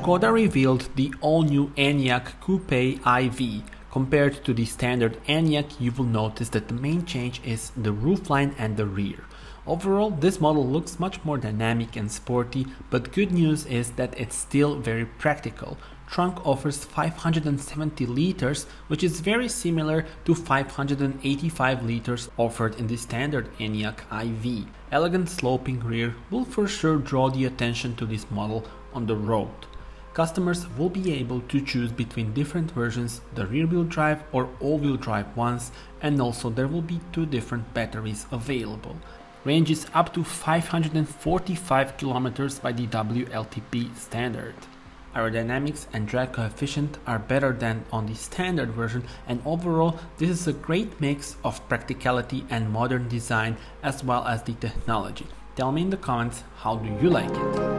Škoda revealed the all-new ENYAQ Coupe IV. Compared to the standard ENYAQ, you will notice that the main change is the roofline and the rear. Overall, this model looks much more dynamic and sporty, but good news is that it's still very practical. Trunk offers 570 liters, which is very similar to 585 liters offered in the standard ENYAQ IV. Elegant sloping rear will for sure draw the attention to this model on the road. Customers will be able to choose between different versions, the rear-wheel drive or all-wheel drive ones, and also there will be 2 different batteries available. Range is up to 545 km by the WLTP standard. Aerodynamics and drag coefficient are better than on the standard version, and overall this is a great mix of practicality and modern design as well as the technology. Tell me in the comments, how do you like it?